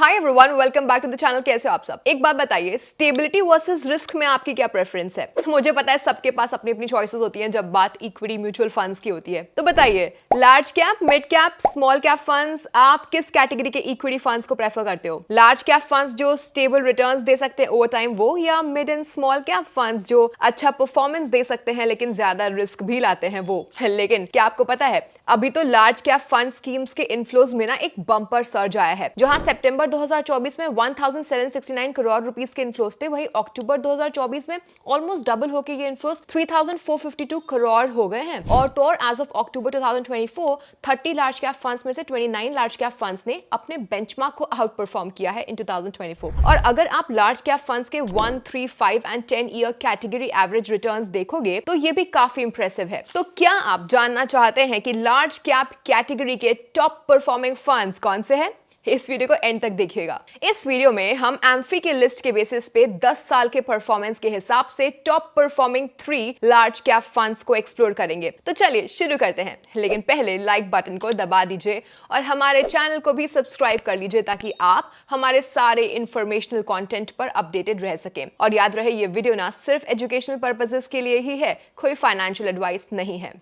Hi everyone, welcome back to the channel. कैसे हो आप सब? एक बात बताइए, स्टेबिलिटी वर्सेस रिस्क में आपकी क्या प्रेफरेंस है? मुझे पता है सबके पास अपनी अपनी चॉइसेस होती हैं जब बात इक्विटी म्यूचुअल फंड्स की होती है। तो बताइए, large cap, mid cap, small cap funds, आप किस कैटेगरी के इक्विटी फंड्स को प्रेफर करते हो? लार्ज कैप फंड्स जो स्टेबल रिटर्न्स दे सकते हैं ओवर टाइम वो, या mid and small cap funds जो अच्छा परफॉर्मेंस दे सकते हैं लेकिन ज्यादा रिस्क भी लाते हैं वो? लेकिन क्या आपको पता है, अभी तो लार्ज कैप फंड स्कीम्स के इनफ्लोज में ना एक बम्पर सर्ज आया है। जहां सितंबर 2024 में 1769 करोड़ रुपीस के इनफ्लोज थे, वही अक्टूबर 2024 में ऑलमोस्ट डबल होकर ये इनफ्लोज 3452 करोड़ हो गए हैं। और तो और as of October 2024 30 large cap funds में से 29 लार्ज कैप फंड्स ने अपने बेंचमार्क को आउट परफॉर्म किया है इन 2024। और अगर आप लार्ज कैप फंड्स के 1, 3, 5 and 10 year category average returns देखोगे तो ये भी काफी इंप्रेसिव है। तो क्या आप जानना चाहते हैं कि लार्ज कैप कैटेगरी के टॉप परफॉर्मिंग फंड्स कौन से हैं? इस वीडियो को एंड तक देखिएगा। इस वीडियो में हम एम्फी के लिस्ट के बेसिस पे 10 साल के परफॉर्मेंस के हिसाब से top performing 3 large cap funds को एक्सप्लोर करेंगे। तो चलिए शुरू करते हैं, लेकिन पहले लाइक बटन को दबा दीजिए और हमारे चैनल को भी सब्सक्राइब कर लीजिए ताकि आप हमारे सारे इंफॉर्मेशनल कंटेंट पर अपडेटेड रह सकें। और याद रहे, ये वीडियो ना सिर्फ एजुकेशनल पर्पसेस के लिए ही है, कोई फाइनेंशियल एडवाइस नहीं है।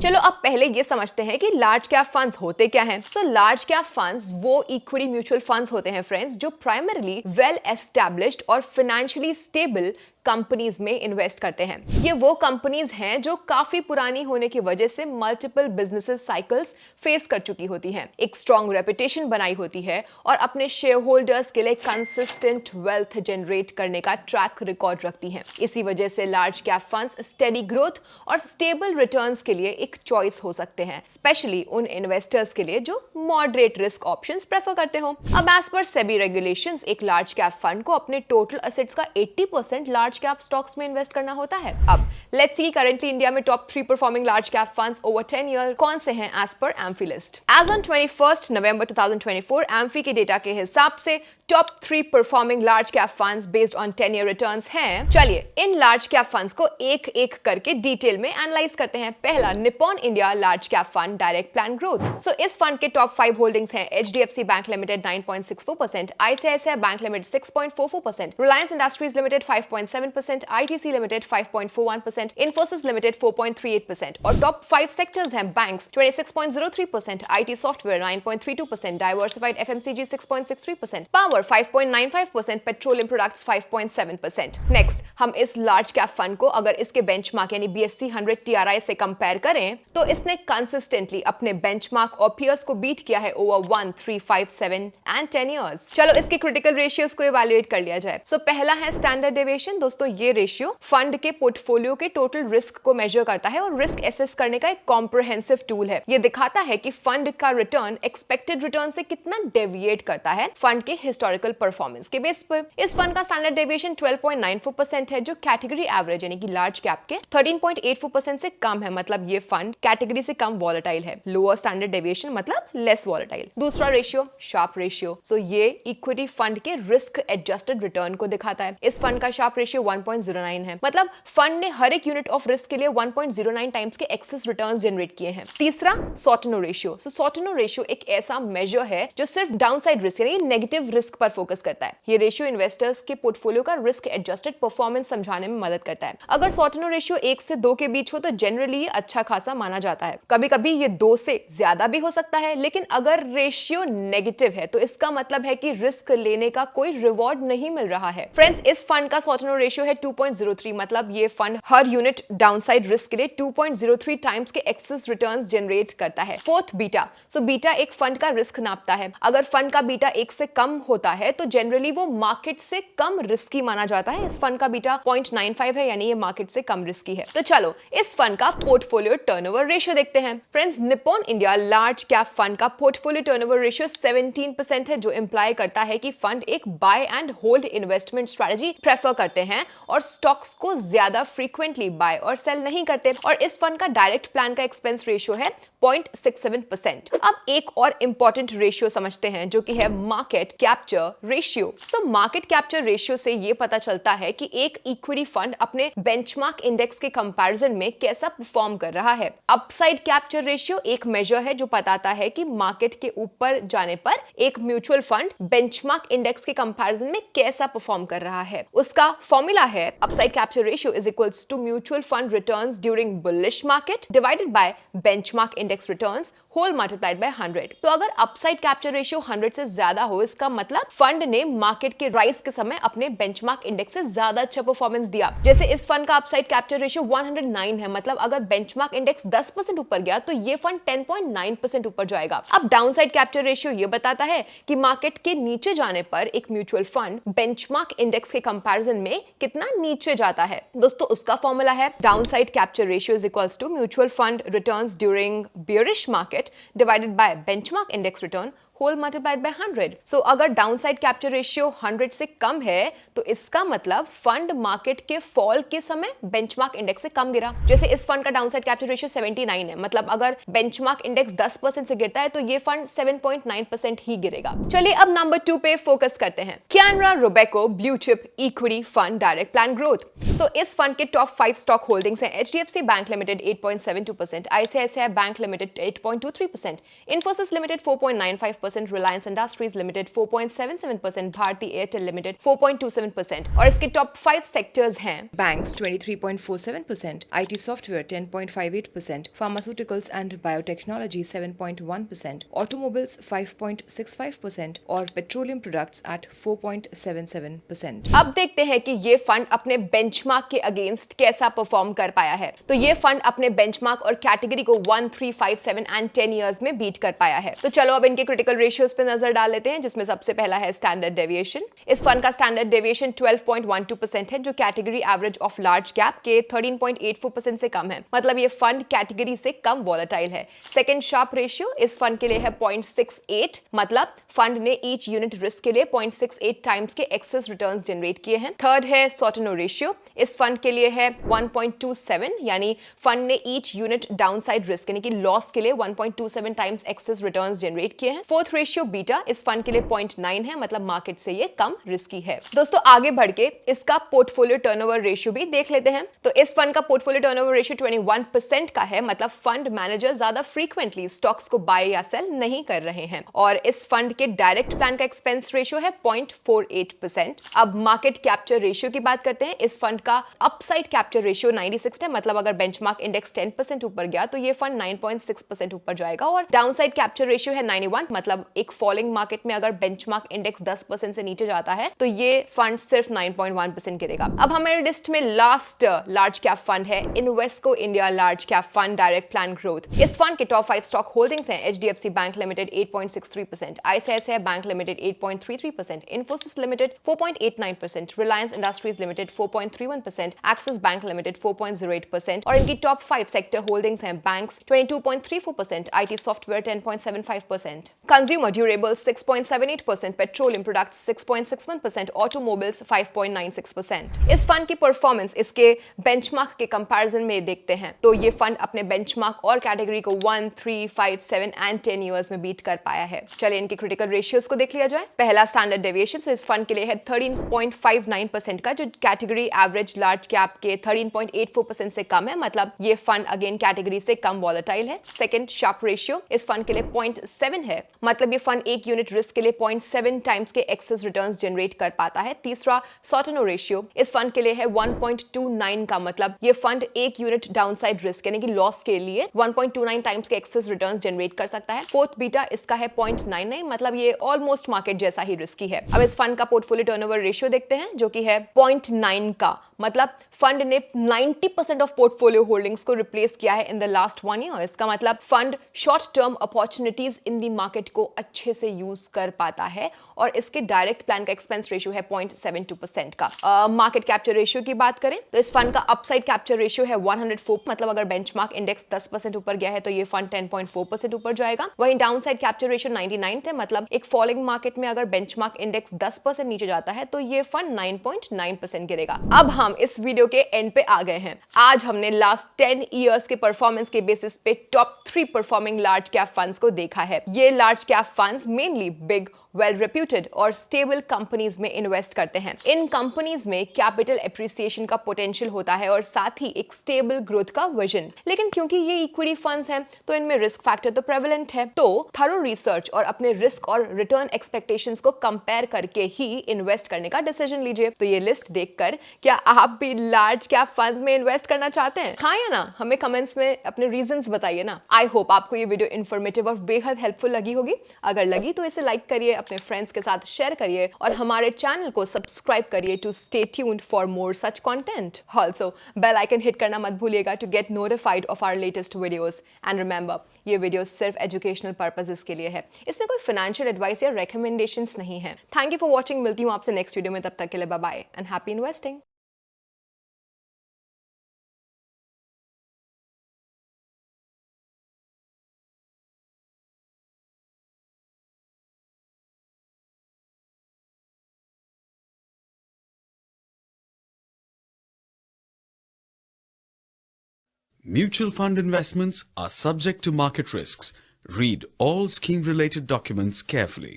चलो अब पहले ये समझते हैं कि लार्ज कैप फंड्स होते क्या हैं। सो लार्ज कैप फंड्स वो इक्विटी म्यूचुअल फंड्स होते हैं फ्रेंड्स, जो प्राइमरीली वेल एस्टैब्लिश्ड और फाइनेंशियली स्टेबल कंपनीज में इन्वेस्ट करते हैं। ये वो कंपनीज हैं जो काफी पुरानी होने की वजह से मल्टीपल बिजनेसेस साइकिल्स फेस कर चुकी होती हैं, एक स्ट्रॉन्ग रेपुटेशन बनाई होती है और अपने शेयर होल्डर्स के लिए कंसिस्टेंट वेल्थ जनरेट करने का ट्रैक रिकॉर्ड रखती हैं। इसी वजह से large cap funds steady growth और स्टेबल रिटर्न्स के लिए एक चॉइस हो सकते हैं, स्पेशली उन इन्वेस्टर्स के लिए जो मॉडरेट रिस्क ऑप्शंस प्रेफर करते हो। अब एज पर सेबी रेगुलेशंस, एक लार्ज कैप फंड को अपने टोटल एसेट्स का 80% लार्ज कैप स्टॉक्स में इन्वेस्ट करना होता है। अब लेट्स सी करंटली इंडिया में top 3 performing large cap funds over 10 year कौन से हैं as per AMFI list. As on 21 नवंबर 2024 एम्फी के डेटा के हिसाब से top 3 performing large cap funds based on 10 year returns हैं। चलिए इन लार्ज कैप फंड्स को एक एक करके डिटेल में एनालाइज करते हैं। पहला, Nippon India large cap fund direct plan growth. So इस फंड के टॉप 5 होल्डिंग्स हैं HDFC bank limited 9.64%, ICICI bank limited 6.44%, Reliance Industries limited 5.7%, ITC limited 5.41%, Infosys limited 4.38%। और टॉप 5 सेक्टर्स हैं banks 26.03%, IT software 9.32%, diversified FMCG 6.63%, power 5.95%, petroleum products 5.7%। Next, हम इस large cap fund को अगर इसके बेंचमार्क यानी बीएससी 100 टीआरआई से कंपेयर करें तो इसने कंसिस्टेंटली अपने बेंचमार्क और पीयर्स को बीट किया है ओवर 1, 3, 5, 7 एंड 10 इयर्स। चलो इसके क्रिटिकल रेशियोज को इवैल्यूएट कर लिया जाए। सो पहला है स्टैंडर्ड डेविएशन। दोस्तों ये रेशियो फंड के पोर्टफोलियो के टोटल रिस्क को मेजर करता है और रिस्क एसेस करने का एक कॉम्प्रिहेंसिव टूल है। ये दिखाता है कि फंड का रिटर्न एक्सपेक्टेड रिटर्न से कितना डेविएट करता है फंड के हिस्टोरिकल परफॉर्मेंस के बेस पर। इस फंड का स्टैंडर्ड डेविएशन 12.94% है, जो कैटेगरी एवरेज यानी कि लार्ज कैप के 13.84% से कम है। मतलब ये फंड कैटेगरी से कम वॉलेटाइल है। लोअर स्टैंडर्ड डेविएशन मतलब लेस वॉलेटाइल। दूसरा रेशियो, शार्प रेशियो। सो ये इक्विटी फंड के रिस्क एडजस्टेड रिटर्न को दिखाता है। इस फंड का शार्प रेशियो 1.09 है, मतलब फंड ने हर एक यूनिट ऑफ रिस्क के लिए 1.09 टाइम्स के एक्सेस रिटर्न्स जनरेट किए हैं। तीसरा, सॉर्टिनो रेशियो। सो सॉर्टिनो रेशियो एक ऐसा मेजर है जो सिर्फ डाउनसाइड रिस्क यानी नेगेटिव रिस्क पर फोकस करता है। ये रेशियो इन्वेस्टर्स के पोर्टफोलियो का रिस्क एडजस्टेड परफॉर्मेंस समझाने में मदद करता है। अगर सॉर्टिनो रेशियो 1 से 2 के बीच हो तो जनरली ये अच्छा खासा माना जाता है। कभी कभी ये 2 से ज्यादा भी हो सकता है, लेकिन अगर रेशियो नेगेटिव है तो इसका मतलब है कि रिस्क लेने का कोई रिवॉर्ड नहीं मिल रहा है। फ्रेंड्स, इस फंड का सॉर्टिनो रेशियो है 2.03, मतलब ये फंड हर यूनिट डाउनसाइड रिस्क के लिए 2.03 टाइम्स के एक्सेस रिटर्न्स जनरेट करता है। Fourth, beta. सो बीटा एक फंड का रिस्क नापता है। अगर फंड का बीटा 1 से कम होता है तो जनरली वो मार्केट से कम रिस्की माना जाता है। इस फंड का बीटा 0.95 है, यानी ये मार्केट से कम रिस्की है। तो चलो इस फंड का पोर्टफोलियो टर्नओवर रेशियो देखते हैं। Friends, Nippon India large cap fund का पोर्टफोलियो टर्नओवर रेशियो 17% है, जो इंप्लाई करता है कि फंड एक buy and hold investment strategy prefer करते हैं और स्टॉक्स को ज्यादा फ्रीक्वेंटली बाय और सेल नहीं करते। और इस फंड का डायरेक्ट प्लान का एक्सपेंस रेशियो है 0.67%। अब एक और इंपॉर्टेंट रेशियो समझते हैं जो कि है market capture ratio. So market capture ratio से ये पता चलता है कि एक इक्विटी फंड अपने बेंचमार्क इंडेक्स के कंपैरिजन में कैसा परफॉर्म कर रहा है। अब अपसाइड कैप्चर रेशियो एक मेजर है जो बताता है कि मार्केट के ऊपर जाने पर एक म्यूचुअल फंड बेंचमार्क इंडेक्स के कंपैरिजन में कैसा परफॉर्म कर रहा है। उसका फॉर्मूला है upside capture ratio is equals to mutual fund returns during bullish market divided by benchmark index returns whole multiplied by 100। तो अगर अपसाइड कैप्चर रेशियो 100 से ज्यादा हो, इसका मतलब फंड ने मार्केट के राइज के समय अपने बेंचमार्क इंडेक्स से ज्यादा अच्छा परफॉर्मेंस दिया। जैसे इस फंड का अपसाइड कैप्चर रेशियो 109 है, मतलब अगर बेंचमार्क इंडेक्स 10% ऊपर गया तो ये फंड 10.9% ऊपर जाएगा। अब डाउनसाइड कैप्चर रेशियो ये बताता है कि मार्केट के नीचे जाने पर एक म्यूचुअल फंड बेंचमार्क इंडेक्स के कंपैरिजन में कितना नीचे जाता है। दोस्तों उसका फॉर्मूला है downside capture ratio is equals to mutual fund returns during bearish market divided by benchmark index return whole multiplied by 100। So अगर डाउनसाइड कैप्चर रेशियो 100 से कम है तो इसका मतलब फंड मार्केट के फॉल के समय बेंचमार्क इंडेक्स से कम गिरा। जैसे इस फंड का डाउनसाइड कैप्चर रेशियो 79 है, मतलब अगर बेंचमार्क इंडेक्स 10% से गिरता है तो ये फंड 7.9% ही गिरेगा। चलिए अब नंबर 2 पे फोकस करते हैं, Canara Robeco blue chip equity fund direct plan growth. So इस फंड के टॉप 5 स्टॉक होल्डिंग्स हैं HDFC bank limited 8.72%, ICICI bank limited 8.23%, Infosys limited 4.95%, Reliance Industries Limited 4.77%, Bharti Airtel limited 4.27%। और इसके टॉप 5 सेक्टर्स हैं banks 23.47%, IT software 10.58%, pharmaceuticals and biotechnology 7.1%, automobiles 5.65% और petroleum products at 4.77%। अब देखते हैं कि ये फंड अपने बेंचमार्क के अगेंस्ट कैसा परफॉर्म कर पाया है। तो ये फंड अपने बेंचमार्क और कैटेगरी को 1, 3, 5, 7 एंड 10 इयर्स में बीट कर पाया है। तो चलो अब इनके क्रिटिकल रेशियोज पे नजर डाल लेते हैं, जिसमें सबसे पहला है स्टैंडर्ड डेविएशन। इस फंड का स्टैंडर्ड डेविएशन 12.12% है, जो category average of large cap के 13.84% से कम है, मतलब ये फंड कैटेगरी से कम वॉलेटाइल है। सेकंड शार्प रेशियो इस फंड के लिए है 0.68, मतलब फंड ने ईच यूनिट रिस्क के लिए 0.68 टाइम्स के एक्सेस रिटर्न्स जनरेट किए हैं। थर्ड है सॉर्टनो रेशियो, इस फंड के लिए है 1.27, यानी फंड ने ईच यूनिट डाउनसाइड रिस्क यानी कि लॉस के लिए 1.27 टाइम्स एक्सेस रिटर्न्स जनरेट किए हैं। फोर्थ रेशियो बीटा इस फंड के लिए 0.9 है, मतलब मार्केट से ये कम रिस्की है। दोस्तों आगे बढ़ के इसका पोर्टफोलियो टर्नओवर रेशियो भी देख लेते हैं। तो इस फंड का पोर्टफोलियो टर्नओवर रेशियो 21% का है, मतलब फंड मैनेजर ज्यादा फ्रीक्वेंटली स्टॉक्स को बाय या सेल नहीं कर रहे हैं। और इस फंड के डायरेक्ट प्लान का एक्सपेंस रेशियो है 0.48%। अब मार्केट कैप्चर रेशियो की बात करते हैं। इस फंड का अपसाइड कैप्चर रेशियो 96 है, मतलब अगर बेंचमार्क इंडेक्स 10% ऊपर गया तो ये फंड 9.6% ऊपर जाएगा। और डाउनसाइड कैप्चर रेशियो है 91, मतलब एक फॉलिंग मार्केट में अगर बेंचमार्क इंडेक्स 10% से नीचे जाता है तो ये फंड सिर्फ 9.1% गिरेगा। अब हमारे लिस्ट में लास्ट लार्ज कैप फंड है Invesco India large cap fund direct plan growth. इस फंड के टॉप 5 स्टॉक होल्डिंग्स हैं HDFC bank limited 8.63%, ICICI bank limited 8.33%, Infosys limited 4.89%, Reliance Industries limited 4.31%, axis bank limited 4.08% और इनकी टॉप 5 सेक्टर होल्डिंग्स हैं banks 22.34%, IT software 10.75%, consumer durables 6.78%, petroleum products 6.61%, automobiles 5.96%। इस fund की performance इसके benchmark के कंपैरिजन में देखते हैं तो ये फंड अपने बेंचमार्क और कैटेगरी को 1, 3, 5, 7 एंड 10 इयर्स में बीट कर पाया है। चलिए इनके क्रिटिकल रेशियोज को देख लिया जाए। पहला स्टैंडर्ड डेविएशन, तो इस फंड के लिए है 13.59% का, जो कैटेगरी एवरेज लार्ज कैप के 13.84% से कम है, मतलब ये फंड अगेन कैटेगरी से कम वॉलेटाइल है। सेकंड शार्प रेशियो इस फंड के लिए 0.7 है, मतलब ये फंड एक यूनिट रिस्क के लिए 0.7 टाइम्स के एक्सेस रिटर्न्स जनरेट कर पाता है। तीसरा सॉर्टनो रेशियो इस फंड के लिए है 1.29 का, मतलब ये फंड एक यूनिट डाउनसाइड रिस्क यानी कि लॉस के लिए 1.29 टाइम्स के एक्सेस रिटर्न्स जनरेट कर सकता है। फोर्थ बीटा इसका है 0.99, मतलब ये ऑलमोस्ट मार्केट जैसा ही रिस्की है। अब इस फंड का पोर्टफोलियो टर्नओवर रेशियो देखते हैं, जो कि है 0.9 का, मतलब फंड ने 90% ऑफ पोर्टफोलियो होल्डिंग्स को रिप्लेस किया है इन द लास्ट 1 ईयर। इसका मतलब fund short term opportunities in the market को अच्छे से यूज कर पाता है। और इसके डायरेक्ट प्लान का एक्सपेंस रेशियो है 0.72% का। मार्केट कैप्चर रेशियो की बात करें तो इस फंड का अपसाइड कैप्चर रेशियो है 104, मतलब अगर बेंचमार्क इंडेक्स 10% ऊपर गया है तो ये फंड 10.4% ऊपर जाएगा। वहीं डाउनसाइड कैप्चर रेशियो 99 है, मतलब एक फॉलिंग मार्केट में अगर बेंचमार्क इंडेक्स 10% नीचे जाता है तो ये फंड 9.9% गिरेगा। अब हम इस वीडियो के एंड पे आ गए हैं। आज हमने लास्ट 10 इयर्स के परफॉर्मेंस के बेसिस पे top 3 performing large cap funds को देखा है। ये large cap funds mainly big well reputed और स्टेबल कंपनीज में इन्वेस्ट करते हैं। इन कंपनीज में कैपिटल एप्रिसिएशन का पोटेंशियल होता है और साथ ही एक स्टेबल ग्रोथ का विजन। लेकिन क्योंकि ये इक्विटी फंड्स हैं तो इनमें रिस्क फैक्टर तो प्रेवलेंट है, तो थरो रिसर्च और अपने रिस्क और रिटर्न एक्सपेक्टेशंस को कंपेयर करके ही इन्वेस्ट करने का डिसीजन लीजिए। तो ये लिस्ट देखकर क्या आप भी लार्ज कैप फंड्स में इन्वेस्ट करना चाहते हैं? हाँ या ना? हमें कमेंट्स में अपने रीजंस बताइए ना। आई होप आपको ये वीडियो इन्फॉर्मेटिव और बेहद हेल्पफुल लगी होगी। अगर लगी तो इसे लाइक करिए, अपने फ्रेंड्स के साथ शेयर करिए और हमारे चैनल को सब्सक्राइब करिए to stay tuned for more such content. Also bell icon hit करना मत भूलिएगा to get notified of our latest videos. And remember, ये वीडियो सिर्फ एजुकेशनल पर्पसेस के लिए है, इसमें कोई फाइनेंशियल एडवाइस या रिकमेंडेशंस नहीं है। Thank you for watching. मिलती हूँ आपसे नेक्स्ट वीडियो में, तब तक के लिए bye bye and happy investing. Mutual fund investments are subject to market risks. Read all scheme-related documents carefully.